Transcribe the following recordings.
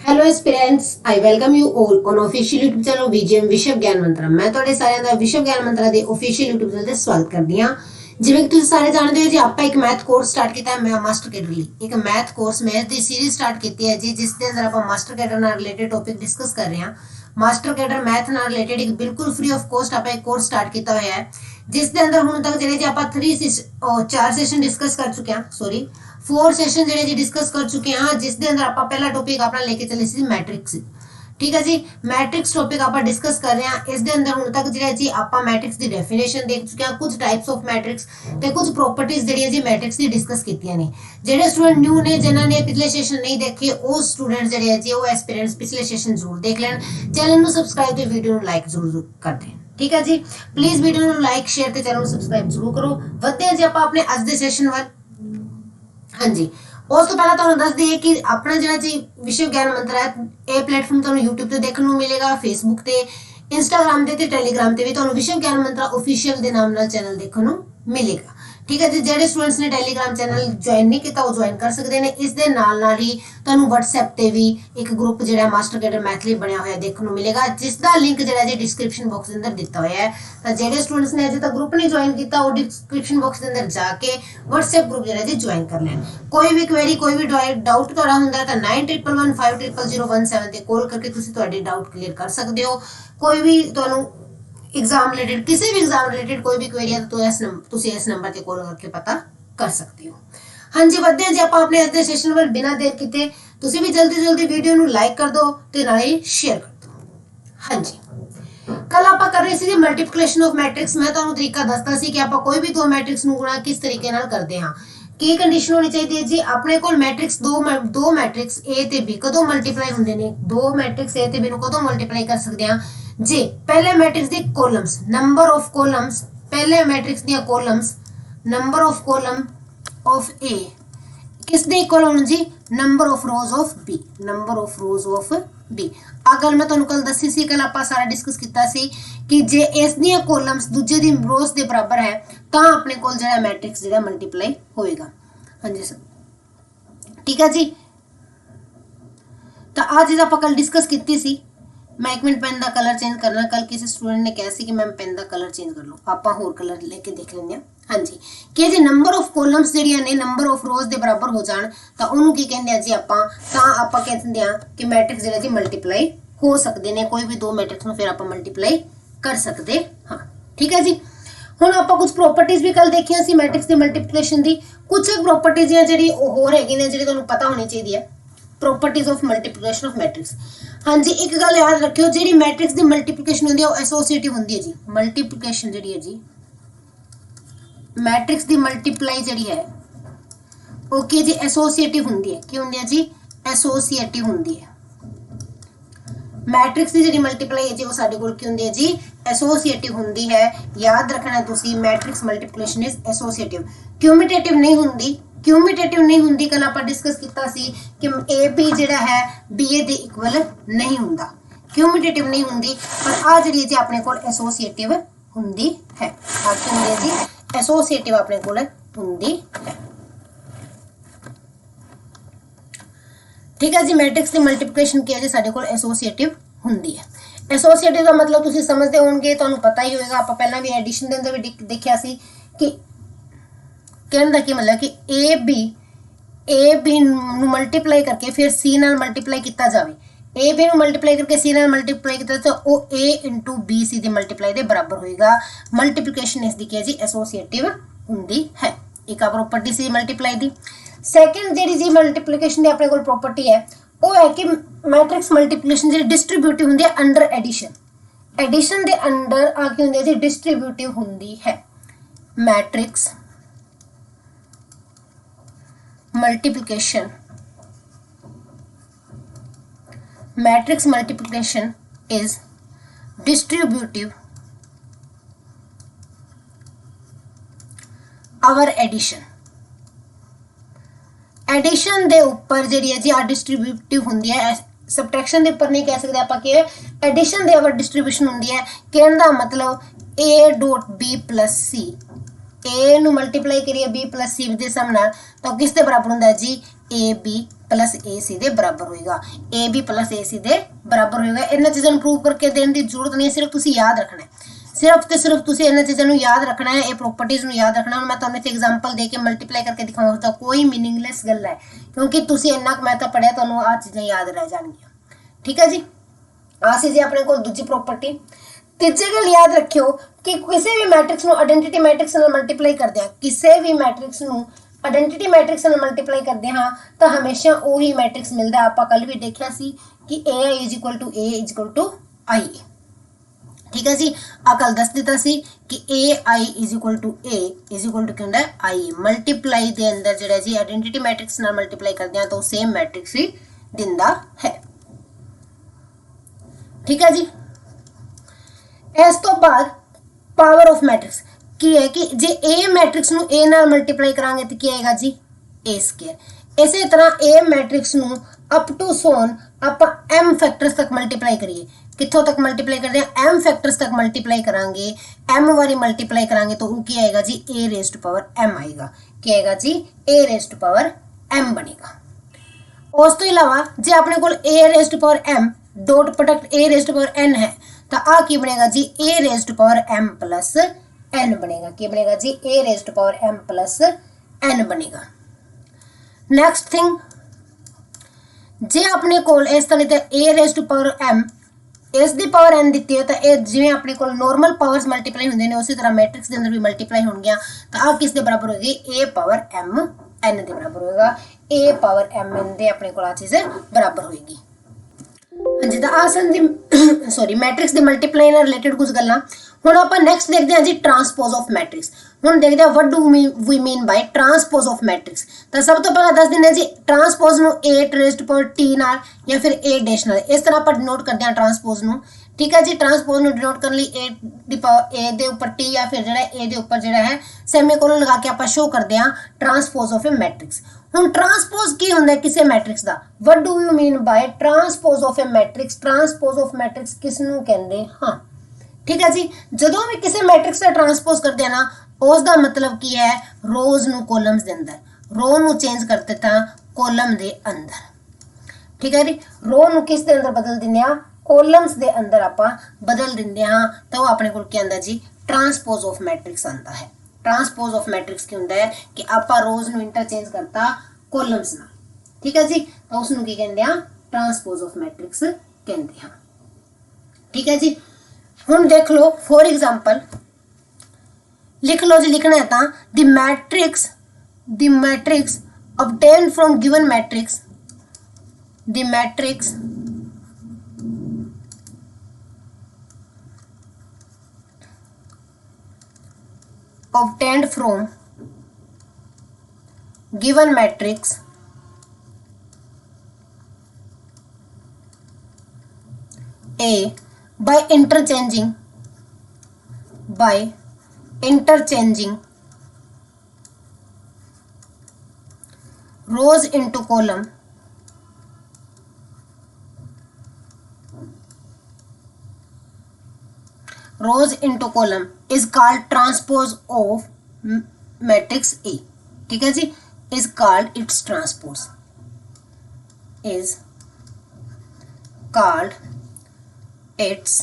Hello aspirants I welcome you all on official YouTube channel VGM विश्व ज्ञान मंत्रा। मैं ਤੁਹਾਡੇ ਸਾਰਿਆਂ ਦਾ ਵਿਸ਼ਵ ਗਿਆਨ ਮੰਤਰਾ ਦੇ ऑफिशियल यूट्यूब ਚੈਨਲ ਤੇ ਸਵਾਗਤ ਕਰਦੀ ਹਾਂ। ਜਿਵੇਂ ਕਿ ਤੁਸੀਂ ਸਾਰੇ ਜਾਣਦੇ ਹੋ ਜੀ, ਆਪਾਂ ਇੱਕ ਮੈਥ ਕੋਰਸ ਸਟਾਰਟ ਕੀਤਾ ਹੈ ਮੈਂ ਮਾਸਟਰ ਕੈਡਰ ਲਈ। ਇੱਕ ਮੈਥ ਕੋਰਸ ਮੈਥ ਦੀ ਸੀਰੀਜ਼ ਸਟਾਰਟ ਕੀਤੀ ਹੈ ਜੀ, ਜਿਸ ਦੇ ਅੰਦਰ ਆਪਾਂ ਮਾਸਟਰ ਕੈਡਰ ਨਾਲ ਰਿਲੇਟਡ ਟੌਪਿਕ ਡਿਸਕਸ ਕਰ ਰਹੇ ਹਾਂ। ਮਾਸਟਰ ਕੈਡਰ ਮੈਥ ਨਾਲ ਰਿਲੇਟਡ ਇੱਕ ਬਿਲਕੁਲ ਫ੍ਰੀ ਆਫ ਕੋਸਟ ਆਪਾਂ ਇੱਕ ਕੋਰਸ ਸਟਾਰਟ ਕੀਤਾ ਹੋਇਆ ਹੈ, ਜਿਸ ਦੇ ਅੰਦਰ ਹੁਣ ਤੱਕ ਜਿਹੜੇ ਜੀ ਆਪਾਂ 4 ਸੈਸ਼ਨ ਡਿਸਕਸ ਕਰ ਚੁੱਕੇ ਹਾਂ। ਸੌਰੀ 4 ਸੈਸ਼ਨ ਜਿਹੜੇ ਜੀ ਡਿਸਕਸ ਕਰ ਚੁੱਕੇ ਹਾਂ, ਜਿਸ ਦੇ ਅੰਦਰ ਆਪਾਂ ਪਹਿਲਾ ਟੌਪਿਕ ਆਪਣਾ ਲੈ ਕੇ ਚੱਲੇ ਸੀ ਮੈਟ੍ਰਿਕਸ। ठीक है जी, मैट्रिक्स टॉपिक आप डिस्कस कर रहे हैं। इस दे अंदर हुण तक जिहड़ा जी आपां मैट्रिक्स दी डेफिनेशन देख चुके हैं, कुछ टाइप्स ऑफ मैट्रिक्स ते कुछ प्रॉपर्टीज जिहड़ियां जी मैट्रिक्स दी डिस्कस कीतियां ने। जिहड़े स्टूडेंट न्यू ने जिन्हां ने पिछले सेशन नहीं देखे, वो स्टूडेंट जिहड़े जी वो एस्पिरेंट्स पिछले सेशन जरूर देख लैण। चैनल नूं सबसक्राइब ते वीडियो नूं लाइक जरूर कर दें। ठीक है जी, प्लीज वीडियो नूं लाइक शेयर ते चैनल नूं सबसक्राइब जरूर करो। वधदे हां जी आपां अपने अज दे सेशन वल। हाँ जी, उस तो पहला तुहानूं दस दईए कि अपना जिहड़ा जी विश्व ज्ञान मंत्र है, ये प्लेटफॉर्म तुहानूं यूट्यूब ते देखण नूं मिलेगा, फेसबुक ते, इंस्टाग्राम ते टेलीग्राम ते भी तुहानूं विश्व ज्ञान मंत्र ऑफिशियल दे नाम नाल चैनल देखण नूं मिलेगा। ठीक है जी, जिहड़े स्टूडेंट्स ने टेलीग्राम चैनल ज्वाइन नहीं किया वो ज्वाइन कर सकते हैं। इस दे नाल नाल ही तुहानूं WhatsApp ते भी एक ग्रुप जिहड़ा मास्टर कैडर मैथ लई बनया होया देखण नूं मिलेगा, जिसका लिंक जिहड़ा जी डिस्क्रिप्शन बॉक्स दे अंदर दिता होया है। तां जिहड़े स्टूडेंट्स ने अजे तक ग्रुप नहीं ज्वाइन किया वो डिस्क्रिप्शन बॉक्स दे अंदर जाके WhatsApp ग्रुप जिहड़ा जी ज्वाइन कर लैण। कोई भी क्वेरी कोई भी डाउट तुहाडा हुंदा तां 9111500017 ते कॉल करके तुसीं तुहाडे डाउट क्लीयर कर सकदे हो। कोई भी तुहानूं एग्जाम रिलेटेड किसी भी एग्जाम रिलेटेड कोई भी क्वेरी है तो इस नंबर ते कॉल करके पता कर सकते हो। हाँ जी, वधदे हां जी आपां अपने अज दे सैशन वल। बिना देर कीते तुसीं भी जल्दी जल्दी वीडियो नूं लाइक कर दो ते नाले शेयर कर दो। हाँ जी, कल आपां कर रहे सी मल्टीप्लिकेशन ऑफ मैट्रिक्स। मैं तुहानूं तरीका दसदा सी कि आपां कोई भी दो मैट्रिक्स नूं गुणा किस तरीके नाल करदे हां। की कंडीशन होनी चाहिए जी, अपने कोल मैट्रिक्स दो मैट्रिक्स ए ते बी कदों मल्टीप्लाई हुंदे ने। दो मैट्रिक्स ए ते बी नूं कदों मल्टीप्लाई कर सकदे हां जी, पहले मैट्रिक्स दी कॉलम्स, नंबर ऑफ कॉलम्स, पहले मैट्रिक्स दी columns number of column of A किस दे इक्वल होना जी, number of rows of B, number of rows of B. आ गल मैं तुहानूं कल दसी सी, कल आपां सारा डिस्कस कीता सी कि जे इस दी कॉलम्स दूजे दी रोज दे बराबर है तां अपने कोल जिहड़ा मैट्रिक्स जिहड़ा मल्टीप्लाई होएगा। हाँ जी सर, ठीक है जी। तो आ चीज़ आपां कल डिस्कस कीती सी। मैं एक मिनट पेन का कलर चेंज करना। कल किसी स्टूडेंट ने कहा सी कि मैम पेन का कलर चेंज कर लो, आप होर कलर लेके देख लेंगे। हाँ जी, कि जी नंबर ऑफ कॉलम्स जिहड़ियां ने नंबर ऑफ रोज के बराबर हो जाण तां उहनूं की कहंदे आ जी आपां कहंदे आ कि मैट्रिक्स जिहड़े जी मल्टीप्लाई हो सकते हैं। कोई भी दो मैट्रिक्स नूं फिर आपां मल्टीप्लाई कर सकते हाँ। ठीक है जी, हुण आपां कुछ प्रॉपर्टीज भी कल देखियां सी मैट्रिक्स की मल्टीप्लिकेशन की। कुछ एक प्रॉपर्टीज जिहड़ी होर हैगी ने जिहड़ी तुहानूं पता होनी चाहिए है, properties of multiplication of matrix. हाँ जी, एक गल याद रखियो, जी मैट्रिक्स की मल्टीप्लिकेशन होंदी है एसोसिएटिव होंदी है जी। मल्टीप्लिकेशन जी है जी, मैट्रिक्स की मल्टीप्लाई जी है ओके जी एसोसिएटिव होंदी है। की होंदी है जी, एसोसिएटिव होंदी है। मैट्रिक्स की जी मल्टीप्लाई है जी वो साडे कोल की होंदी है जी, एसोसिएटिव होंदी है। याद रखना तुसी, मैट्रिक्स मल्टीप्लिकेशन इज एसोसिएटिव, क्यूमिटेटिव नहीं होंदी। क्यूमिटेटिव नहीं होंदी, कल आप डिस्कस किया सी कि ए बी जिहड़ा है बी ए दे इक्वल नहीं हुंदा, क्यूमिटेटिव नहीं होंदी। पर आ जिहड़ी जी अपने कोल एसोसिएटिव होंदी है। आ की होंदी है जी, एसोसिएटिव अपने कोल होंदी है। ठीक है जी, मैट्रिक्स की मल्टीप्लिकेशन की है जी साडे कोल एसोसिएटिव होंदी है। एसोसिएटिव का मतलब तुसीं समझते होणगे, तुहानूं पता ही होएगा। आपां पहलां भी एडिशन दे अंदर भी देखिया सी कि कहने का की मतलब कि ए बी मल्टीप्लाई करके फिर सी नाल मल्टीप्लाई किया जाए। ए बी मल्टीप्लाई करके सी नाल मल्टीप्लाई किया तो वो ए इंटू बी सी दी मल्टीप्लाई दे बराबर होएगा। मल्टीप्लिकेशन इसकी क्या जी, एसोसिएटिव होंदी है। एक आ प्रॉपर्टी सी मल्टीप्लाई दी। सैकेंड जी जी मल्टीप्लिकेशन की अपने कोल प्रॉपर्टी है वो है कि मैट्रिक्स मल्टीप्लिकेशन जी डिस्ट्रीब्यूटिव होंदी है अंडर एडिशन। एडिशन के अंडर आके होंदी है जी डिस्ट्रीब्यूटिव होंदी है। Matrix multiplication is distributive our addition दे ऊपर जी है जी आ डिस्ट्रीब्यूटिव होंदी है। सबट्रैक्शन दे ऊपर नहीं कह सकते आप कि एडिशन दे अवर डिस्ट्रीब्यूशन होंदी है। कहने का मतलब ए डॉट बी प्लस सी, ए नू मल्टीप्लाई करिए बी प्लस सी दे सम नाल तो किस दे बराबर होंदा है जी, ए बी प्लस ए सी दे बराबर होएगा, ए बी प्लस ए सी दे बराबर होएगा। इन्हां चीज़ां नूं प्रूव करके देने की जरूरत नहीं है, सिर्फ तुसीं याद रखना है, सिर्फ तो सिर्फ तुसीं इन्हां चीज़ां नूं याद रखना है, ये प्रॉपर्टीज़ नूं याद रखना। मैं तुहानूं इत्थे एग्जाम्पल दे के मल्टीप्लाई करके दिखाऊंगा तो कोई मीनिंगलैस गल है, क्योंकि तुसीं इन्ना क मैथ पढ़िया, तुहानूं आ चीज़ां याद रह जाणगियां। ठीक है जी, आ सी जी अपने कोल दूजी प्रॉपर्टी। तीजी गल याद रखियो कि किसी भी मैट्रिक्स नूं आइडेंटिटी मैट्रिक्स नाल मल्टीप्लाई करदे हां, किसी भी मैट्रिक्स नूं आइडेंटिटी मैट्रिक्स नाल मल्टीप्लाई करदे हां तो हमेशा वही मैट्रिक्स मिलदा। आपां कल भी देखिया सी कि AI is equal to A is equal to I। ठीक है जी, कल दस दिता सी कि AI is equal to A is equal to क्या I। मल्टीप्लाई दे अंदर जिहड़ा जी आइडेंटिटी मैट्रिक्स नाल मल्टीप्लाई करदे हां तो सेम मैट्रिक्स ही दिंदा है। ठीक है जी, इस तो बाद पावर ऑफ मैट्रिक्स की है कि जे ए मैट्रिक्स नूं ए नाल मल्टीप्लाई करांगे तो क्या आएगा जी ए स्क्वायर। इसी तरह ए मैट्रिक्स नूं अप टू सोन आपां एम फैक्टर्स तक मल्टीप्लाई करिए, कित्थों तक मल्टीप्लाई करते हैं, एम फैक्टर्स तक मल्टीप्लाई करांगे, एम वारी मल्टीप्लाई करांगे तो वो क्या आएगा जी A raise to power M आएगा, क्या आएगा जी A raise to power M बनेगा। उस तो इलावा जे अपने कोल A raise to power M dot product A raise to power N है तो आ की बनेगा जी A raise to power M plus N बनेगा, क्या बनेगा जी A raise to power M plus N बनेगा। नेक्स्ट थिंग, जे अपने कोल इस तरह ते a raise to power M इस दी पावर एन दी है तो ये जिवें अपने कोल नॉर्मल पावर्स मल्टीप्लाई होंदे ने उसी तरह मैट्रिक्स के अंदर भी मल्टीप्लाई होणगियां तो आ किस दे बराबर होगी ए पावर एम एन दे बराबर होएगा, ए पावर एम एन दे अपने कोल आ चीज़ बराबर होएगी। हाँ जी, तो आसन दी सॉरी मैट्रिक्स दे मल्टीप्लाई नाल रिलेटेड कुछ गल्लां। हुण आपां नेक्स्ट देखदे हां जी ट्रांसपोज ऑफ मैट्रिक्स। हुण देखदे हां what do we mean by transpose of matrix. तो सब तो पहला दस दिंदे जी ट्रांसपोज नूं A raise to power T नाल या फिर ए डैश नाल, इस तरह आपां डिनोट करदे हां ट्रांसपोज नूं। ठीक है जी, ट्रांसपोज नूं डिनोट करन लई ए दी पावर ए दे ऊपर टी या फिर जिहड़ा ए दे ऊपर जिहड़ा है सेमीकोलन लगा के आपां शो करदे हां ट्रांसपोज ऑफ ए मैट्रिक्स। हुण ट्रांसपोज की हुंदा है किसी मैट्रिक्स दा, what do you mean by transpose of A matrix. Transpose of matrix किस नूं कहंदे हां। ठीक है जी, जदों भी किसी मैट्रिक्स का ट्रांसपोज करते हैं ना उसका मतलब की है रोज नूं कॉलम्स दे अंदर, रो नूं चेंज कर दिता कॉलम दे अंदर। ठीक है जी, रो नूं किस दे अंदर बदल दिंदे हां कॉलम्स दे अंदर आपां बदल दिंदे हां तो अपने कोल क्या आंदा जी ट्रांसपोज ऑफ मैट्रिक्स आंदा है। ट्रांसपोज ऑफ मैट्रिक्स की हुंदा है कि आपां रोज नूं इंटरचेंज करता कॉलम्स नाल। ठीक है जी, तो उसनूं की कहंदे हां ट्रांसपोज ऑफ मैट्रिक्स कहंदे हां। ठीक है जी, हुण देख लो फॉर एग्जाम्पल लिख लो जी, लिखना है तो the matrix obtained from given matrix, the matrix obtained from given matrix A by interchanging rows into column is called transpose of matrix A। ठीक है जी, is called its transpose, is called its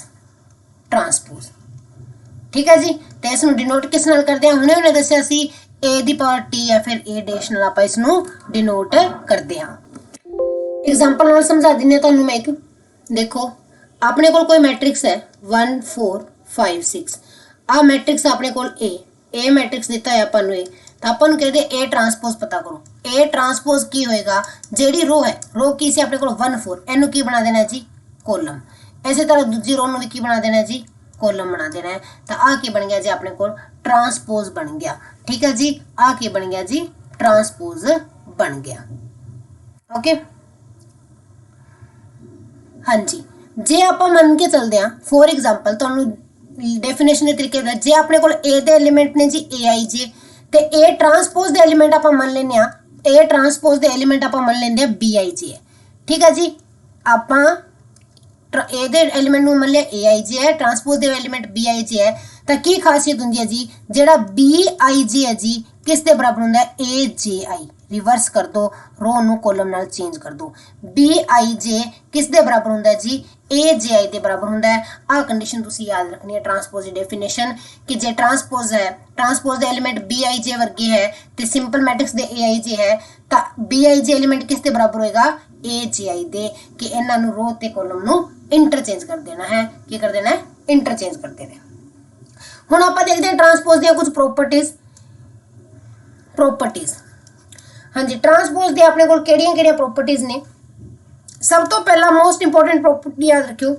transpose। ठीक है जी, तो इसनूं denote किस नाल करदे हां, हुणे दस्सिया सी ए दी पावर टी या फिर ए डैश नाल आपां इसनूं डिनोट करदे हां। एग्जांपल नाल समझा दिन्ने तुहानूं मैं एक, देखो अपने कोल कोई मैट्रिक्स है 1 4 5 6, आ मैट्रिक्स अपने कोल ए मैट्रिक्स दिता है आपां नूं ए, तो आपां नूं कहदे ए ट्रांसपोज पता करो। ए ट्रांसपोज की होएगा जेड़ी रो है, रो की सी अपने कोल 1 4, इनू की बना देना है जी कॉलम। इसी तरह दूजी रो नूं भी की बना देना है जी कॉलम बना देना है, तो आ की बन गया जी अपने को ट्रांसपोज बन गया। ठीक है जी, आ की बन गया जी ट्रांसपोज बन गया। ओके हाँ जी, जे आप मन के चलते हैं फॉर एग्जाम्पल तुहानू डेफिनेशन के तरीके दा, जे अपने को ए दे एलीमेंट ने जी ए आई जे, ते ए ट्रांसपोज दे एलीमेंट आप मन लेने ए ट्रांसपोज दे एलीमेंट आप मन लेंदे बी आई जे है। ठीक है जी, आप ए दे एलीमेंट नूं मन लिया ए आई जे है, ट्रांसपोज दे एलीमेंट बी आई जे है, तो की खासियत हुंदी है जी जेड़ा बी आई जे है जी किस दे बराबर हुंदा है ए जे आई। रिवर्स कर दो, रो नू कॉलम नाल चेंज कर दो। BIJ किस दे बराबर हुंदा है जी, AJI दे बराबर हुंदा है। आ कंडीशन तुसी याद रखनी है ट्रांसपोज दी डेफिनेशन कि जे ट्रांसपोज है, ट्रांसपोज दे एलिमेंट BIJ वर्गे है ते सिंपल मैट्रिक्स दे AIJ है, ता BIJ एलिमेंट किस दे बराबर होएगा, AJI दे, कि इन्हां नू रो ते कॉलम नू इंटरचेंज कर देना है। की कर देना है, इंटरचेंज कर देना है। हुण आपां देखदे हां ट्रांसपोज दी कुछ प्रॉपर्टीज। हाँ जी, ट्रांसपोज दी अपने कोल केड़ियां-केड़ियां प्रॉपर्टीज ने। सब तो पहला मोस्ट इंपोर्टेंट प्रॉपर्टी याद रखियो,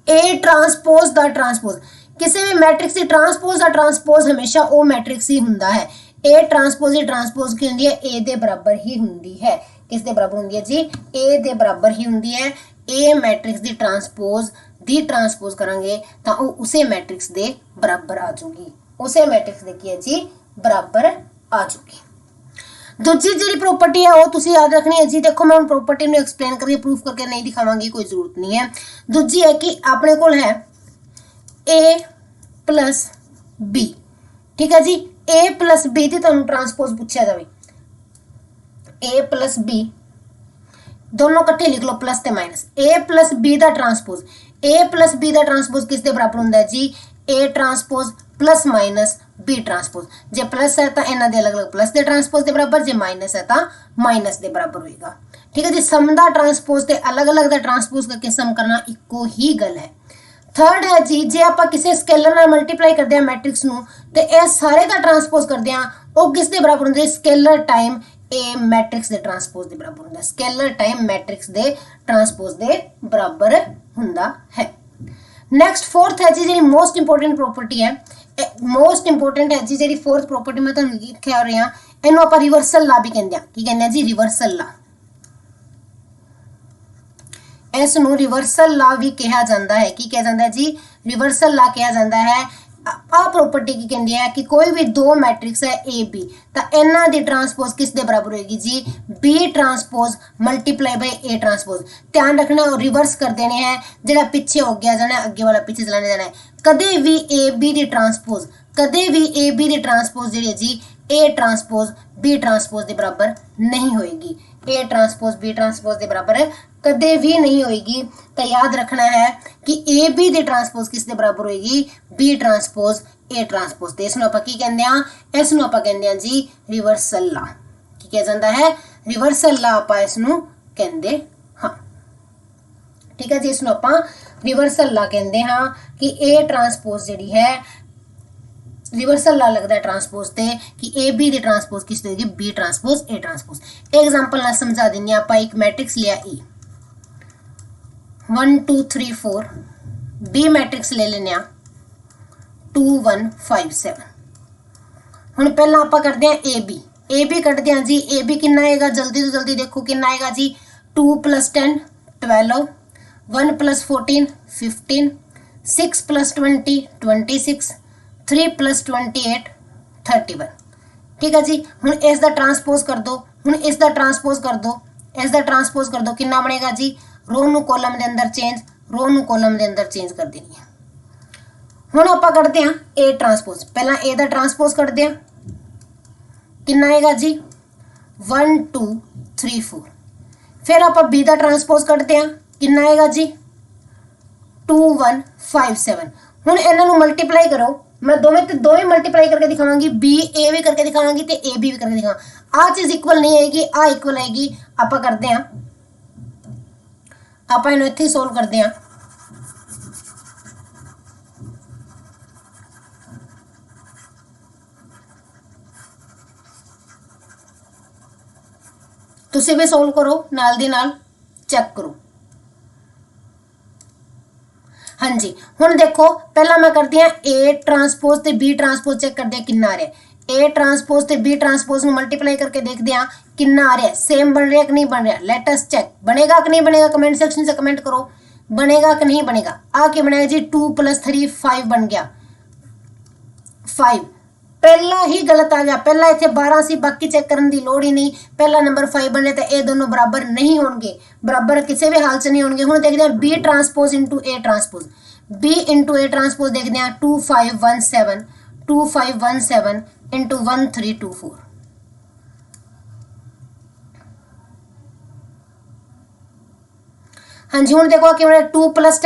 ए ट्रांसपोज दा ट्रांसपोज। किसी भी मैट्रिक्स की ट्रांसपोज दा ट्रांसपोज हमेशा ओ मैट्रिक्स ही हुंदा है। ए ट्रांसपोज की ट्रांसपोज की हुंदी है, ए दे बराबर ही हुंदी है। किस दे बराबर हुंदी है जी, ए दे बराबर ही हुंदी है। ए मैट्रिक्स दी ट्रांसपोज करांगे तां ओ उसे मैट्रिक्स दे बराबर आ जाऊगी, उसे मैट्रिक्स दे की है जी बराबर आ जाऊगी। दूसरी जी प्रॉपर्टी है वो तुसी याद रखनी है जी। देखो मैं प्रॉपर्टी में एक्सप्लेन करके प्रूफ करके नहीं दिखावांगी, कोई जरूरत नहीं है। दूसरी है कि अपने को है A प्लस B, ठीक है जी। A प्लस B की तुहानू ट्रांसपोज पूछा जाए, A प्लस B दोनों कट्ठे लिख लो, प्लस ते माइनस। A प्लस B का ट्रांसपोज, A प्लस B का ट्रांसपोज किस दे बराबर हुंदा है जी, A transpose plus minus B transpose. J plus है तो इन्हां दे अलग अलग प्लस दे ट्रांसपोज दे बराबर, जे माइनस है तो माइनस दे बराबर होएगा, ठीक है जी। सम दा ट्रांसपोज ते अलग अलग दा ट्रांसपोज करके सम करना इक्को ही गल है। थर्ड है जी, जे आपां किसी स्केलर नाल मल्टीप्लाई करदे हां मैट्रिक्स नू ते ए सारे दा ट्रांसपोज करदे हां, ओ किस दे बराबर हुंदे, स्केलर टाइम ए मैट्रिक्स दे ट्रांसपोज दे बराबर हुंदा है। स्केलर टाइम मैट्रिक्स दे ट्रांसपोज दे बराबर हुंदा है। नेक्स्ट फोर्थ है जी, जी मोस्ट इंपोर्टेंट प्रॉपर्टी है, मोस्ट इंपोर्टेंट है जी जी फोर्थ प्रॉपर्टी मैं तुहानू लिखिया रही हां, इहनू आपां रिवर्सल ला भी कहंदे हां। की कहंदे हां जी, रिवर्सल ला। इस नू रिवर्सल ला भी कहा जाता है। की कहा जाता है जी, रिवर्सल ला कहा जाता है। आ प्रॉपर्टी की कहती है कि कोई भी दो मैट्रिक्स है ए बी, तो इन्हां दी ट्रांसपोज किस दे बराबर होएगी जी, B transpose multiply by A transpose. ध्यान रखना और रिवर्स कर देने हैं, जेड़ा पीछे हो गया जाना है अगे वाला पीछे चलाने जाना है। कदे भी ए बी दी ट्रांसपोज, कदे भी ए बी दी ट्रांसपोज जी जी ए ट्रांसपोज बी ट्रांसपोज के बराबर नहीं होएगी। ए ट्रांसपोज बी ट्रांसपोज के बराबर कदे भी नहीं होएगी। तो याद रखना है कि ए बी दी ट्रांसपोज किस दे बराबर होएगी, बी ट्रांसपोज ए ट्रांसपोज दे। इसनू आपां की कहंदे हां, इसनू आपां कहंदे हां जी रिवर्सल ला। की कहा जाता है, रिवर्सल ला आपां इसनू कहंदे हां, ठीक है जी। इसनू आपां रिवर्सल ला कहंदे हां कि ए ट्रांसपोज जिहड़ी है, रिवर्सल ला लगता है ट्रांसपोज ते कि ए बी दी ट्रांसपोज किस होगी, B transpose A transpose. Example ना समझा देनी, आप एक मैट्रिक्स लिया ए 1 2 3 4, बी मैट्रिक्स ले लेने 2 1 5 7। हुण पहला आप करते हैं ए बी कटते हैं जी। ए बी कितना आएगा, जल्दी तो जल्दी देखो कितना आएगा जी, 2 + 10 12, 1 + 14 15, 6 + 20 26, 3 + 28 31, ठीक है जी। हुण इसका ट्रांसपोज कर दो, हुण इसका ट्रांसपोज कर दो, इसका ट्रांसपोज कर दो, कितना बनेगा जी, रो नू कॉलम के अंदर चेंज, रो नू कॉलम के अंदर चेंज कर देनी है। हुण आपां करते हैं ए ट्रांसपोज, पहला ए दा ट्रांसपोज करते हैं, कितना आएगा जी 1 2 3 4। फिर आपां बी दा ट्रांसपोज करते हैं, कितना आएगा जी 2 1 5 7। हुण इन्हां नू मल्टीप्लाई करो, मैं दोवें मल्टीप्लाई करके दिखावांगी, बी ए भी करके दिखावांगी ते ए बी भी करके दिखावांगी। आ चीज इक्वल नहीं आएगी, आ इक्वल आएगी। आपां करते हैं, आपां इन्हू इत्थे सोल्व करते हैं। तुसीं भी सोल्व करो, नाल दी नाल चेक करो। हाँ जी, हुण देखो पहला मैं करती हूँ ए ट्रांसपोज ते बी ट्रांसपोज चेक करते हैं कितना आ रहा है। ए ट्रांसपोज ते बी ट्रांसपोज मल्टीप्लाई करके देखते हैं कितना आ रहा है, सेम बन रहा है कि नहीं बन रहा। लेट अस चेक, बनेगा कि नहीं बनेगा, कमेंट सेक्शन से कमेंट करो, बनेगा कि नहीं बनेगा। आ क्या बनाया जी, 2 + 3 5 बन गया, 5 पहला ही गलत आ गया। पहला इतने 12 सी, बाकी चेक करने की लोड़ ही नहीं। पहला नंबर 5 बने तो ये दोनों बराबर नहीं होंगे, बराबर किसी भी हाल से नहीं होंगे। हुण देखते हैं B transpose into A transpose, B into A transpose देखते हैं 2 5 1 7, 2 5 1 7 इंटू 1 3 2 4। हाँ जी हुण देखो कि 2 + 10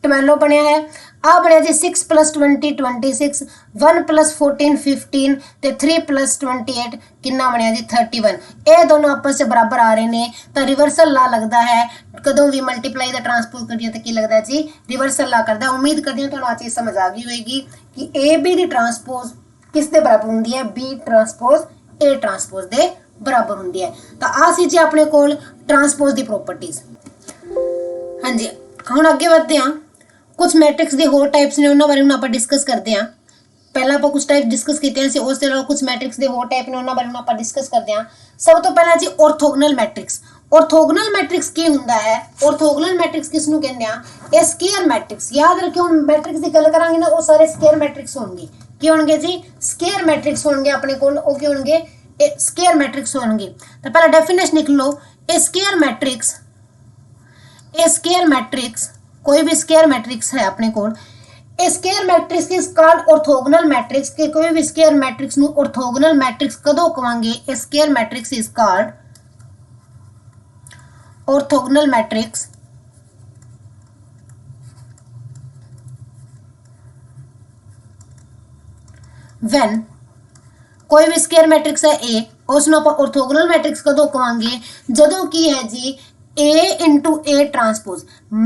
12 बनया है। आ बनया जी 6 + 20 26, 1 + 14 15 ते 3 + 28 कितना बनया जी 31। ये दोनों आपस से बराबर आ रहे ने तो रिवर्सल ला लगता है। कदों भी मल्टीप्लाई दा ट्रांसपोज करिए तो की लगता है जी रिवर्सल ला करता है। उम्मीद करती हूँ तुहानूं आ चीज़ समझ आ गई होगी कि ए बी दी ट्रांसपोज किस दे बराबर होंदी है, बी ट्रांसपोज ए ट्रांसपोज दे बराबर होंदी है। तो आ सी जी अपने कोल ट्रांसपोज दी प्रॉपर्टीज। हाँ जी हुण अगे बढ़ते हैं। कुछ मैट्रिक्स के होर टाइप्स ने उन्होंने बारे में आप डिस्कस करते हैं। पहला आप कुछ टाइप डिस्कस किए हैं, उसके अलावा कुछ मैट्रिक्स के होर टाइप ने उन्होंने बारे में आप डिस्कस करते हैं। सब तो पहला जी ऑर्थोगोनल मैट्रिक्स। ऑर्थोगोनल मैट्रिक्स की हुंदा है? ऑर्थोगोनल मैट्रिक्स किसनू कहते हैं? ये स्क्वायर मैट्रिक्स। याद रखियो हम मैट्रिक्स की गल करांगे ना वो सारे स्क्वायर मैट्रिक्स होंगे। की होंगे जी? स्क्वायर मैट्रिक्स होंगे अपने कोल। ओ की होंगे? स्क्वायर मैट्रिक्स होंगे। तो पहला डेफिनेशन लिख लो। A square matrix, A square matrix कोई भी स्क्वायर मैट्रिक्स है अपने कोल, a square matrix is called orthogonal matrix. के कोई भी स्क्वायर मैट्रिक्स नु ऑर्थोगोनल मैट्रिक्स कदों कहांगे? A square matrix is called orthogonal matrix when कोई भी स्क्वायर मैट्रिक्स है ए, उसਨੂੰ ਆਪਾਂ ऑर्थोगोनल मैट्रिक्स कदों कहांगे? ਜਦੋਂ ਕੀ ਹੈ ਜੀ A into A transpose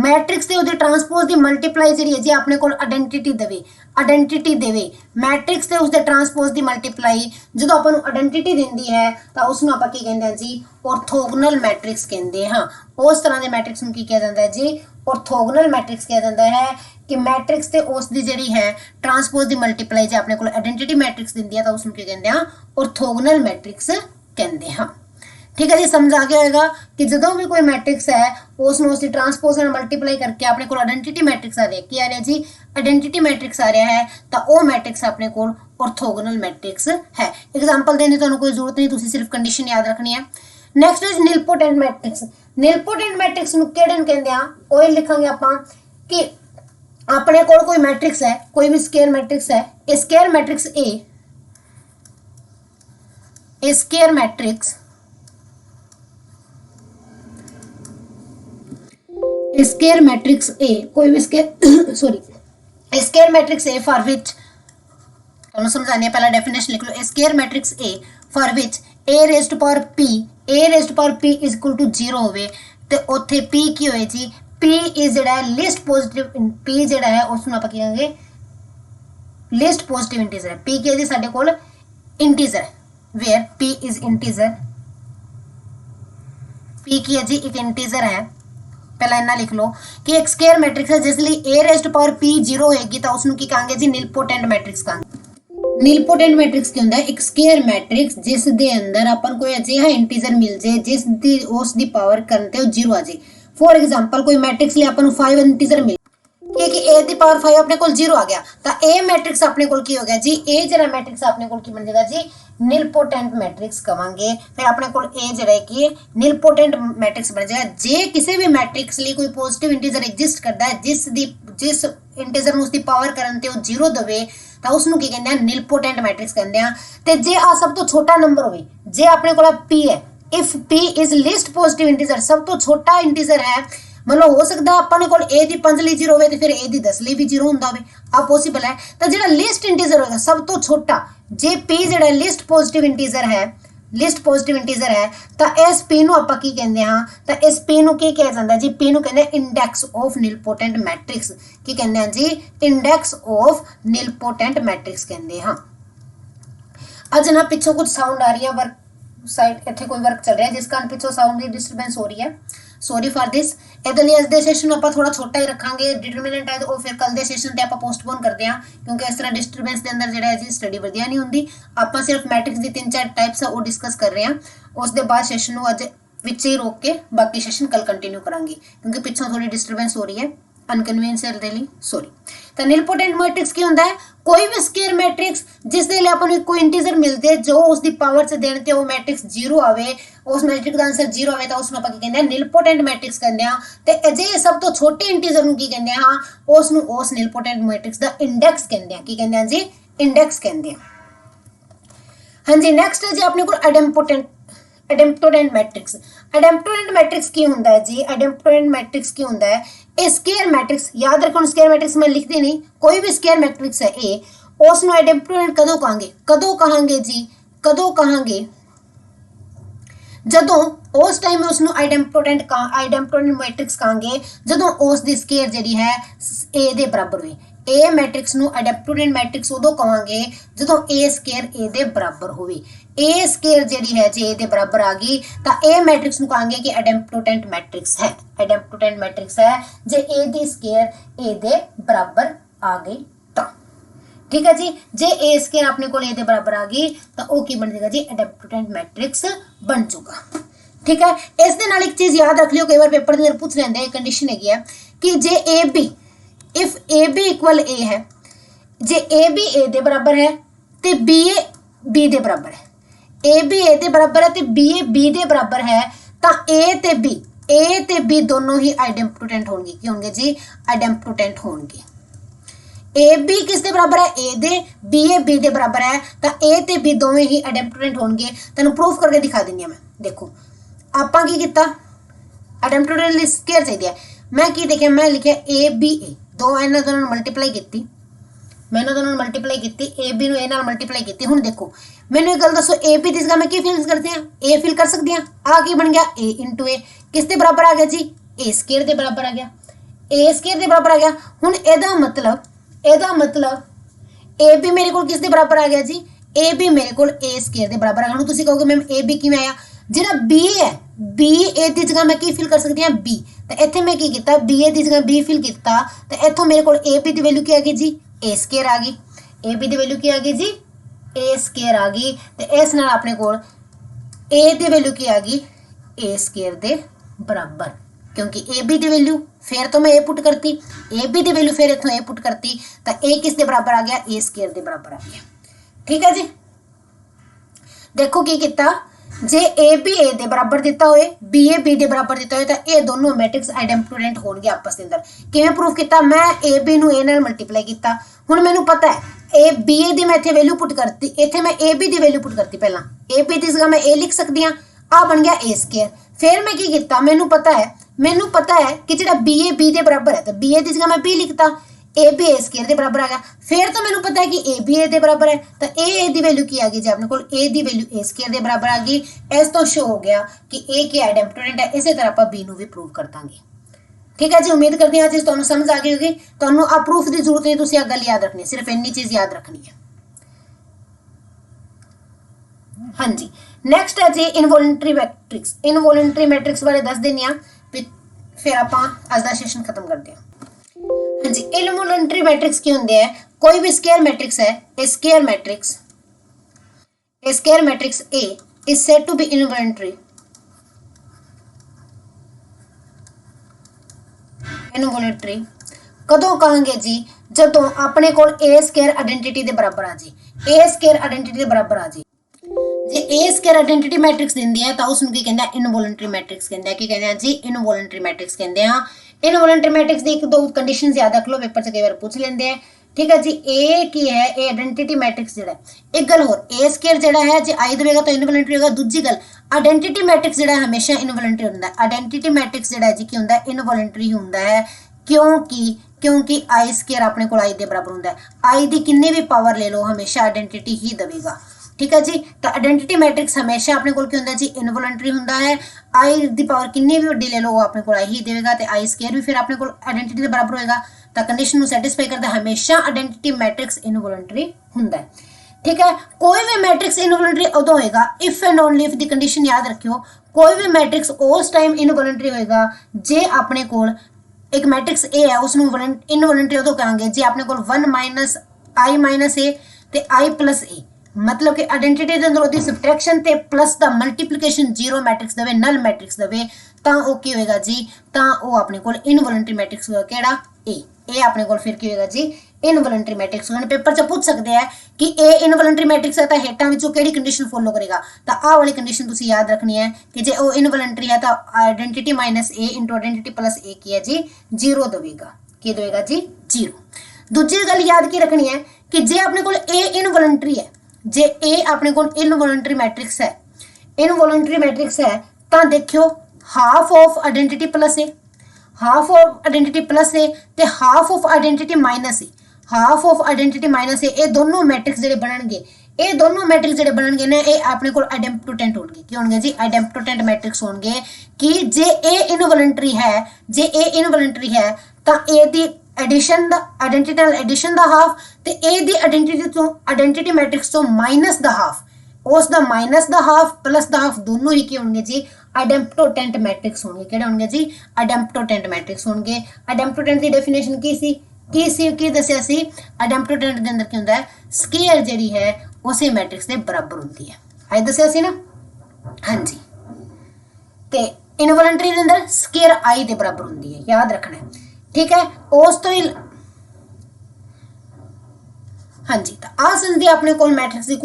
matrix से ट्रांसपोज की मल्टीप्लाई जी है जी अपने को आइडेंटिटी देवे मैट्रिक्स से उसके ट्रांसपोज की मल्टीप्लाई जो अपन आइडेंटिटी देंदी है तो उसमें आप की कहते हैं जी ऑर्थोगोनल मैट्रिक्स कहते हैं। हाँ उस तरह के मैट्रिक्स में की किया जाता है जी ऑर्थोगोनल मैट्रिक्स किया जाता है कि मैट्रिक्स से उसकी जी है ट्रांसपोज की मल्टीप्लाई जो अपने को आइडेंटिटी मैट्रिक्स देंदी है तो उसमें की कहते हैं ऑर्थोगोनल मैट्रिक्स कहते हैं। ठीक है जी समझ आ गया होगा कि जो भी कोई मैट्रिक्स है उसकी ट्रांसपोज मल्टीप्लाई करके अपने को आइडेंटिटी मैट्रिक्स आ रहा है। क्या आ रहा है जी? आइडेंटिटी मैट्रिक्स आ रहा है तो वो मैट्रिक्स अपने को ऑर्थोगोनल मैट्रिक्स है। एग्जांपल देने की कोई जरूरत नहीं, तुसी सिर्फ कंडीशन याद रखनी है। Next is nilpotent matrix. Nilpotent matrix किहड़े कहते हैं वो लिखांगे आपां कि अपने को कोई मैट्रिक्स है, कोई भी स्क्वायर मैट्रिक्स है, square matrix A, square matrix square matrix A कोई भी square square matrix A for which ਤੁਹਾਨੂੰ ਸਮਝਾਣੀ ਪਹਿਲਾ ਡੈਫੀਨੇਸ਼ਨ ਲਿਖ ਲਓ। Square matrix A for which a raise to power p is equal to 0 ਹੋਵੇ ਤੇ ਉੱਥੇ p ਕੀ ਹੋਏ ਜੀ? p इज ਜਿਹੜਾ ਹੈ ਲਿਸਟ ਪੋਜ਼ਿਟਿਵ p ਜਿਹੜਾ ਹੈ ਉਸ ਨੂੰ ਆਪਾਂ ਕੀ ਕਹਾਂਗੇ? ਲਿਸਟ ਪੋਜ਼ਿਟਿਵ ਇੰਟੀਜ਼ਰ ਹੈ। p ਕੀ ਹੈ ਜੀ ਸਾਡੇ ਕੋਲ? ਇੰਟੀਜ਼ਰ ਹੈ where p is integer. p ਕੀ ਹੈ ਜੀ? ਇੱਕ ਇੰਟੀਜ਼ਰ ਹੈ। पहला इन्ना लिख लो कि एक स्क्वायर मैट्रिक्स है जिसलिए a raise to power p 0 होएगी तो उसनु की कहांगे जी नीलपोटेंट मैट्रिक्स कहांगे। नीलपोटेंट मैट्रिक्स क्या होंदा है? एक स्क्वायर मैट्रिक्स जिस दे अंदर अपन कोई अजिहा इंटीजर मिल जाए जिस दी उस दी पावर करते हो 0 आ जाए। फॉर एग्जांपल कोई मैट्रिक्स लिए अपन 5 इंटीजर मिल कि a दी पावर 5 अपने को 0 आ गया तो a मैट्रिक्स अपने को की हो गया जी? a जरा मैट्रिक्स अपने को की बन जाएगा जी नीलपोटेंट मैट्रिक्स कहांगे। फिर अपने को ए जरा कि नीलपोटेंट मैट्रिक्स बन जाएगा जे किसी भी मैट्रिक्स लिए कोई पॉजिटिव इंटीजर एग्जिस्ट करता है जिस इंटीजर में उसकी पावर करते हो 0 दवे तो उसनु की कहते हैं नीलपोटेंट मैट्रिक्स कहते हैं। ते जे आ सब तो छोटा नंबर होवे जे अपने को p है, if p is least positive integer सब तो छोटा इंटीजर है, मतलब हो सकता है अपने को ए दी 5 ली 0 होवे तो फिर ए दी 10 ली भी 0 हुंदा होवे, आ पॉसिबल है। तो जेड़ा लिस्ट इंटीजर होगा सब तो छोटा जे p जेड़ा लिस्ट पॉजिटिव इंटीजर है तो इस p नु आपां की कहंदे हां? तो इस p नु की कहा जांदा जी? p नु कहंदे इंडेक्स ऑफ नीलपोटेंट मैट्रिक्स। की कहंदे हैं जी? इंडेक्स ऑफ नीलपोटेंट मैट्रिक्स कहंदे हां। अज ना पिछों कुछ साउंड आ रही है, वर्क साइड इत्थे कोई वर्क चल रहा है जिस कारण पिछों साउंड की डिस्टरबेंस हो रही है। Sorry for this. ਇਹਦੇ ਲਈ ਅੱਜ ਦੇ ਸੈਸ਼ਨ ਨੂੰ ਆਪਾਂ ਥੋੜਾ ਛੋਟਾ ਹੀ ਰੱਖਾਂਗੇ। ਡਿਟਰਮੀਨੈਂਟ ਹੈ ਉਹ ਫਿਰ ਕੱਲ ਦੇ ਸੈਸ਼ਨ ਤੇ ਆਪਾਂ ਪੋਸਟਪੋਨ ਕਰਦੇ ਹਾਂ ਕਿਉਂਕਿ ਇਸ ਤਰ੍ਹਾਂ ਡਿਸਟਰਬੈਂਸ ਦੇ ਅੰਦਰ ਜਿਹੜਾ ਹੈ ਜੀ ਸਟੱਡੀ ਵਧੀਆ ਨਹੀਂ ਹੁੰਦੀ। ਆਪਾਂ ਸਿਰਫ ਮੈਟ੍ਰਿਕਸ ਦੀ 3-4 ਟਾਈਪਸ ਆ ਉਹ ਡਿਸਕਸ ਕਰ ਰਹੇ ਹਾਂ। ਉਸ ਦੇ ਬਾਅਦ ਸੈਸ਼ਨ ਨੂੰ ਅੱਜ ਵਿੱਚ ਹੀ ਰੋਕ ਕੇ ਬਾਕੀ ਸੈਸ਼ਨ ਕੱਲ ਕੰਟੀਨਿਊ ਕਰਾਂਗੇ ਕਿਉਂਕਿ ਪਿੱਛੋਂ ਥੋੜੀ ਡਿਸਟਰਬੈਂਸ ਹੋ ਰਹੀ ਹੈ अनकन्वीनियंस ਦੇ ਲਈ सॉरी। तो नीलपोटेंट मैट्रिक्स की होता है? कोई भी स्क्वायर मैट्रिक्स जिस दे लिए अपन कोई इंटीजर मिलते जो उसकी पावर से देने वो मैट्रिक्स 0 आवे, उस मैट्रिक्स का आंसर 0 आवे तो उसਨੂੰ ਆਪਾਂ ਕੀ ਕਹਿੰਦੇ ਆ? नीलपोटेंट मैट्रिक्स ਕਹਿੰਦੇ ਆ। ਤੇ ਅਜੇ ਸਭ ਤੋਂ ਛੋਟੇ ਇੰਟੀਜਰ ਨੂੰ ਕੀ ਕਹਿੰਦੇ ਆ? उसਨੂੰ उस नीलपोटेंट मैट्रिक्स ਦਾ इंडेक्स ਕਹਿੰਦੇ ਆ। ਕੀ ਕਹਿੰਦੇ ਆ ਜੀ? इंडेक्स ਕਹਿੰਦੇ ਆ। हाँ जी नैक्सट है जी अपने को आइडेम्पोटेंट एडेम्प्टोडेंट मैट्रिक्स। एडेम्प्टोडेंट मैट्रिक्स की हुंदा है जी, एडेम्प्टोडेंट मैट्रिक्स की हुंदा है ए स्केयर मैट्रिक्स। याद रखो स्केयर मैट्रिक्स मैं लिखती नहीं, कोई भी स्केयर मैट्रिक्स है ए, उसनू एडेम्प्टोडेंट कदों कहांगे, कदों कहांगे जी, कदों कहांगे ਜਦੋਂ उस टाइम उसनू आइडेम्प्टोडेंट मैट्रिक्स कहांगे ਜਦੋਂ ਉਸ ਦੀ ਸਕੇਅਰ ਜਿਹੜੀ ਹੈ a ਦੇ ਬਰਾਬਰ ਹੋਵੇ। ए मैट्रिक्स ਨੂੰ आइडेम्प्टोडेंट मैट्रिक्स ਉਦੋਂ ਕਹਾਂਗੇ ਜਦੋਂ a ਸਕੇਅਰ a ਦੇ ਬਰਾਬਰ ਹੋਵੇ। a ਸਕੇਅਰ ਜਿਹੜੀ ਹੈ ਜੇ a ਦੇ ਬਰਾਬਰ ਆ ਗਈ ਤਾਂ a ਮੈਟ੍ਰਿਕਸ ਨੂੰ ਕਹਾਂਗੇ ਕਿ आइडेम्प्टोडेंट मैट्रिक्स है, आइडेम्प्टोडेंट मैट्रिक्स है ਜੇ a ਦੀ ਸਕੇਅਰ a ਦੇ ਬਰਾਬਰ ਆ ਗਈ ਤਾਂ। ठीक है जी, जे ए स्केयर अपने को ए दे बराबर आ गई तो वो की बन जाएगा जी एडेम्प्टोडेंट मैट्रिक्स बन जाऊगा। ठीक है, इस दे नाल एक चीज याद रख लियो, कई बार पेपर दे अंदर पूछ लेंदे हैं, कंडीशन है कि जे A B, if A B equal A है, जे ए बी ए दे बराबर है ते बी ए बी दे बराबर है, ए बी ए दे बराबर है ते बी ए बी दे बराबर है, तो ए ते बी दोनों ही आइडेम्प्टोडेंट होंगे। की होंगे जी? आइडेम्प्टोडेंट होंगे। ए बी किस दे बराबर है? ए दे, बी ए बी दे बराबर है, तो ए ते बी दोवें ही आइडेम्प्टोडेंट होंगे। तैनूं प्रूफ करके दिखा दिंदी हां मैं। देखो आपां की कीता, आइडेम्प्टोडेंट स्केयर चाहिए, मैं की देखिया, मैं लिखिया ए बी ए, दो इन्हां दोनों नूं मल्टीप्लाई कीती, मैं इन्हां दोनों नूं मल्टीप्लाई कीती, ए बी नूं ए नाल मल्टीप्लाई कीती। हुण देखो मैनूं एक गल दसो, ए बी दी जगह मैं की फिल करदी हां? ए फिल कर सकदी हां। आ की बन गया? ए इंटू ए, किस दे बराबर आ गया जी? ए स्केयर दे बराबर आ गया, ए स्केयर दे बराबर आ गया। हुण एदा मतलब ए बी मेरे को किस दे बराबर आ गया जी? ए बी मेरे को ए स्केयर दे बराबर आ गया। तुसीं कहोगे मैम ए बी किवें आया? जिहड़ा बी है, बी ए दी जगह मैं की फिल कर सकती हां? बी, तो इत्थे मैं की कीता, बी ए दी जगह बी फिल कीता, तो इत्थों मेरे को ए बी दी वैल्यू की आ गई जी? ए स्केयर आ गई। ए बी दी वैल्यू की आ गई जी? ए स्केयर आ गई। तो इस नाल अपने को ए दी वैल्यू की आ गई? ए स्केयर दे बराबर, क्योंकि ए बी दी वैल्यू फिर तो मैं ए पुट करती, ए बी दी वैल्यू फिर इतों ए पुट करती, तो ए किस दे बराबर आ गया? ए स्केयर दे बराबर आ गया। ठीक है जी, देखो की किता, जे ए बी ए दे बराबर दिता होए, बी ए बी दे बराबर दिता होए, तो ये दोनों मैट्रिक्स आइडेम्प्टोडेंट होणगे आपस के अंदर। किवें प्रूफ किया? मैं ए बी नूं ए नाल मल्टीप्लाई किया, हुण मैनूं पता है ए बी ए दी मैं इत्थे वैल्यू पुट करती, इत्थे मैं ए बी दी वैल्यू पुट करती, पहला ए बी दी जगह मैं ए लिख सकती हाँ, आ बन गया ए स्केयर। फिर मैं की किया, मैनूं पता है कि जिहड़ा बी ए बी दे बराबर है, तो बी ए दी जगह मैं बी लिखता, ए बी ए स्केयर दे बराबर आ गया। फिर तो मैनूं पता है कि ए बी ए दे बराबर है, तो ए दी वैल्यू की आ गई जी अपने को? ए दी वैल्यू ए स्केयर दे बराबर आ गई। इस तो शो हो गया कि ए की आइडेम्प्टोडेंट है। इसी तरह आप बी नूं भी प्रूव कर देंगे। ठीक है जी, उम्मीद करती हैं चीज़ तुहानूं समझ आ गई होगी। तुहानूं आ प्रूफ की जरूरत नहीं, तुसीं आ गल याद रखनी है, सिर्फ इन्नी चीज़ याद रखनी है। हाँ जी, नैक्सट है जी इनवॉलंटरी मैट्रिक्स। इनवॉलंटरी मैट्रिक्स बारे दस देनी आ, फिर आप अज का सेशन खत्म करते हैं। हाँ जी, इनवॉलंटरी मैट्रिक्स की होंगे है? कोई भी स्केयर मैट्रिक्स है, square matrix A is said to be involuntary. Involuntary कदों कहांगे जी? जदों अपने को ए स्केयर आइडेंटिटी के बराबर आ जी, ए स्केयर आइडेंटिटी के बराबर आ जी। जे ए स्केयर आइडेंटिटी मैट्रिक्स दिंदी है तो उसनूं की कहंदे आ? इनवॉलंटरी मैट्रिक्स कहंदे आ। की कहंदे आ जी? इनवॉलंटरी मैट्रिक्स कहंदे आ। इनवॉलंटरी मैट्रिक्स दी एक दो कंडीशन याद रख लो, पेपर से कई बार पूछ लेंदे हैं। ठीक है जी, ए की है? ए आइडेंटिटी मैट्रिक्स जिहड़ा एक गल होर, ए स्केयर जिहड़ा है जे आई देगा तो इनवॉलंटरी होगा। दूजी गल, आइडेंटिटी मैट्रिक्स जिहड़ा हमेशा इनवॉलंटरी होंदा है। आइडेंटिटी मैट्रिक्स जिहड़ा जी की होंदा है? इनवॉलंटरी होंदा है। क्योंकि आई स्केयर अपने को आई दे बराबर होंदा है। आई दी किन्नी भी पावर ले लो, हमेशा आइडेंटिटी ही देगा। ठीक है जी, तो आइडेंटिटी मैट्रिक्स हमेशा अपने को क्या होंदा जी? इनवॉलंटरी होंदा है। आई दी पावर किन्नी भी वड्डी ले लो, वो अपने को आई ही देगा, तो आई स्केयर भी फिर अपने को आइडेंटिटी के बराबर होएगा। तो कंडीशन को सैटिस्फाई करता है, हमेशा आइडेंटिटी मैट्रिक्स इनवॉलंटरी होंदा है। ठीक है, कोई भी मैट्रिक्स इनवॉलंटरी उदों होएगा if and only if the condition याद रखियो। कोई भी मैट्रिक्स उस टाइम इनवॉलंटरी होएगा जे अपने को एक मैट्रिक्स ए है, उसनूं इनवॉलंटरी उदों कहांगे जे अपने को 1 माइनस आई माइनस ए ते आई प्लस ए, मतलब कि आइडेंटिटी के अंदर ओदी सबट्रैक्शन ते प्लस दा मल्टीप्लिकेशन जीरो मैट्रिक्स देवे, नल मैट्रिक्स देवे, तां ओ की होएगा जी? तां ओ अपने को इनवॉलंटरी मैट्रिक्स होगा। केड़ा? ए अपने को फिर की होएगा जी? Involuntary matrix. होगा। पेपर च पूछ सकते हैं कि ए इनवॉलंटरी मैट्रिक्स है तो हेटां विचों किहड़ी कंडीशन फॉलो करेगा? तो आ वाली कंडीशन तुसीं याद रखनी है कि जे ओ इनवॉलंटरी है तो आइडेंटिटी माइनस ए इंटू आइडेंटिटी प्लस ए की है जी? जीरो देगा। की देगा जी? जीरो। दूजी गल याद की रखनी है कि जे अपने को ए इनवॉलंटरी है, जे ए अपने को इनवॉलंटरी मैट्रिक्स है, इनवॉलंटरी मैट्रिक्स है तो देखियो half of identity plus A, half of identity plus A ते half of identity minus A, half of identity minus A, ये दोनों मैट्रिक्स ਜਿਹੜੇ ਬਣਨਗੇ, ਇਹ ਦੋਨੋਂ ਮੈਟ੍ਰਿਕਸ ਜਿਹੜੇ ਬਣਨਗੇ ਨੇ ਇਹ ਆਪਣੇ ਕੋਲ ਆਇਡੈਂਪਟੋਟੈਂਟ ਹੋਣਗੇ। ਕੀ ਹੋਣਗੇ ਜੀ? ਆਇਡੈਂਪਟੋਟੈਂਟ ਮੈਟ੍ਰਿਕਸ ਹੋਣਗੇ ਕਿ ਜੇ ਇਹ ਇਨਵੋਲੰਟਰੀ ਹੈ, ਜੇ ਇਹ ਇਨਵੋਲੰਟਰੀ ਹੈ ਤਾਂ ਇਹਦੀ ਐਡੀਸ਼ਨ ਦਾ ਆਇਡੈਂਟੀਟੀ ਨਾਲ ਐਡੀਸ਼ਨ ਦਾ ਹਾਫ ਤੇ ਇਹਦੀ ਆਇਡੈਂਟੀਟੀ ਤੋਂ ਆਇਡੈਂਟੀਟੀ ਮੈਟ੍ਰਿਕਸ ਤੋਂ ਮਾਈਨਸ ਦਾ ਹਾਫ, ਉਸ ਦਾ ਮਾਈਨਸ ਦਾ ਹਾਫ ਪਲਸ ਦਾ ਹਾਫ ਦੋਨੋਂ ਹੀ ਕੀ ਹੋਣਗੇ ਜੀ? ਆਇਡੈਂਪਟੋਟੈਂਟ ਮੈਟ੍ਰਿਕਸ ਹੋਣਗੇ। ਕਿਹੜੇ ਹੋਣਗੇ ਜੀ? ਆਇਡੈਂਪਟੋਟੈਂਟ ਮੈਟ੍ਰਿਕਸ ਹੋਣਗੇ। ਆਇਡੈਂਪਟੋਟੈਂਟ ਦੀ ਡੈਫੀਨੇਸ਼ਨ ਕੀ ਸੀ? ਕੀ ਦੱਸਿਆ ਸੀ? ਆਇਡੈਂਪਟੋਟੈਂਟ ਦੇ ਅੰਦਰ ਕੀ ਹੁੰਦਾ ਹੈ? ਸਕੇਅਰ ਜਿਹੜੀ ਹੈ ਉਸੇ ਮੈਟ੍ਰਿਕਸ ਦੇ ਬਰਾਬਰ ਹੁੰਦੀ ਹੈ। ਅੱਜ ਦੱਸਿਆ ਸੀ ਨਾ? ਹਾਂਜੀ। ਤੇ ਇਨਵੋਲੰਟਰੀ ਦੇ ਅੰਦਰ ਸਕੇਅਰ i ਦੇ ਬਰਾਬਰ ਹੁੰਦੀ ਹੈ, ਯਾਦ ਰੱਖਣਾ ਹੈ, ਠੀਕ ਹੈ। ਉਸ ਤੋਂ ਹੀ ਹਾਂਜੀ, ਤਾਂ ਆ ਸੰਧੀ ਆਪਣੇ ਕੋਲ ਮੈਟ੍ਰਿਕਸ ਦੀ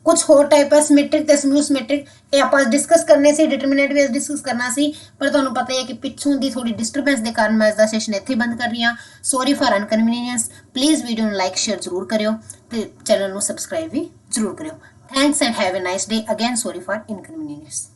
ਕੁਝ ਹੋਰ ਟਾਈਪ ਹੈ, ਸਿਮੈਟ੍ਰਿਕ ਤੇ ਸਮੂਹ ਸਿਮੈਟ੍ਰਿਕ। ਇਹ ਆਪਾਂ ਡਿਸਕਸ ਕਰਨੇ ਸੀ, ਡਿਟਰਮੀਨੈਂਟ ਵੀ ਡਿਸਕਸ ਕਰਨਾ ਸੀ, ਪਰ ਤੁਹਾਨੂੰ ਪਤਾ ਹੈ ਕਿ ਪਿੱਛੋਂ ਦੀ ਥੋੜੀ ਡਿਸਟਰਬੈਂਸ ਦੇ ਕਾਰਨ ਮੈਂ ਇਸ ਦਾ ਸੈਸ਼ਨ ਇੱਥੇ ਬੰਦ ਕਰ ਰਹੀ ਹਾਂ। Sorry for inconvenience. Please video ਨੂੰ ਲਾਈਕ ਸ਼ੇਅਰ ਜ਼ਰੂਰ ਕਰਿਓ ਤੇ ਚੈਨਲ ਨੂੰ ਸਬਸਕ੍ਰਾਈਬ ਵੀ ਜ਼ਰੂਰ ਕਰਿਓ। Thanks and have a nice day. Again sorry for inconvenience.